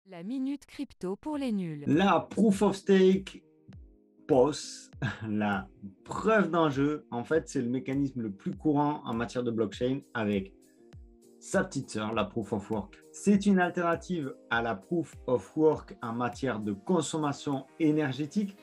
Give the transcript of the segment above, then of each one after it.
La minute crypto pour les nuls. La proof of stake POS, la preuve d'enjeu, en fait, c'est le mécanisme le plus courant en matière de blockchain avec sa petite sœur, la proof of work. C'est une alternative à la proof of work en matière de consommation énergétique.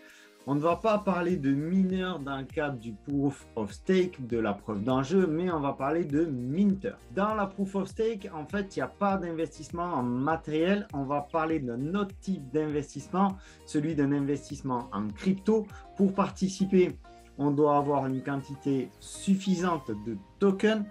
On ne va pas parler de mineur dans le cadre du proof of stake, de la preuve d'enjeu, mais on va parler de minter. Dans la proof of stake, en fait, il n'y a pas d'investissement en matériel. On va parler d'un autre type d'investissement, celui d'un investissement en crypto. Pour participer, on doit avoir une quantité suffisante de tokens.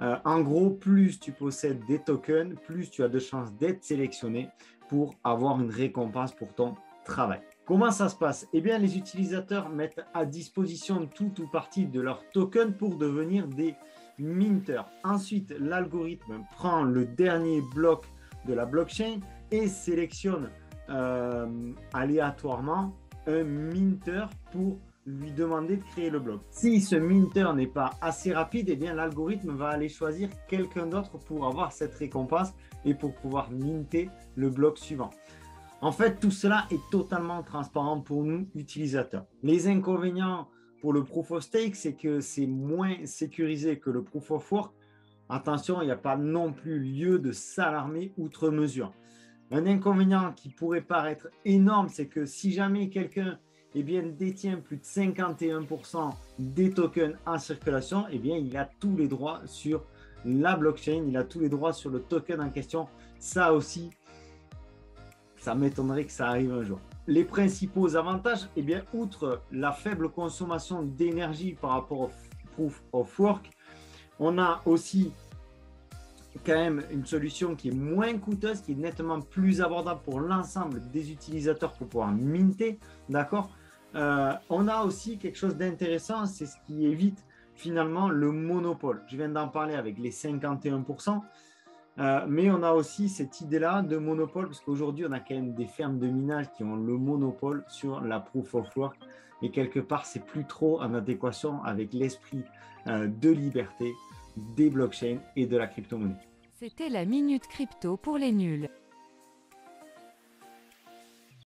En gros, plus tu possèdes des tokens, plus tu as de chances d'être sélectionné pour avoir une récompense pour ton travail. Comment ça se passe? Eh bien, les utilisateurs mettent à disposition tout ou partie de leurs tokens pour devenir des minters. Ensuite, l'algorithme prend le dernier bloc de la blockchain et sélectionne aléatoirement un minter pour lui demander de créer le bloc. Si ce minter n'est pas assez rapide, eh bien l'algorithme va aller choisir quelqu'un d'autre pour avoir cette récompense et pour pouvoir minter le bloc suivant. En fait, tout cela est totalement transparent pour nous, utilisateurs. Les inconvénients pour le Proof of Stake, c'est que c'est moins sécurisé que le Proof of Work. Attention, il n'y a pas non plus lieu de s'alarmer outre mesure. Un inconvénient qui pourrait paraître énorme, c'est que si jamais quelqu'un détient plus de 51% des tokens en circulation, il a tous les droits sur la blockchain, il a tous les droits sur le token en question. Ça aussi, ça m'étonnerait que ça arrive un jour. Les principaux avantages, outre la faible consommation d'énergie par rapport au Proof of Work, on a aussi quand même une solution qui est moins coûteuse, qui est nettement plus abordable pour l'ensemble des utilisateurs pour pouvoir minter, d'accord. On a aussi quelque chose d'intéressant, c'est ce qui évite finalement le monopole. Je viens d'en parler avec les 51%. Mais on a aussi cette idée-là de monopole, parce qu'aujourd'hui, on a quand même des fermes de minage qui ont le monopole sur la proof of work. Et quelque part, c'est plus trop en adéquation avec l'esprit de liberté des blockchains et de la crypto-monnaie. C'était la minute crypto pour les nuls.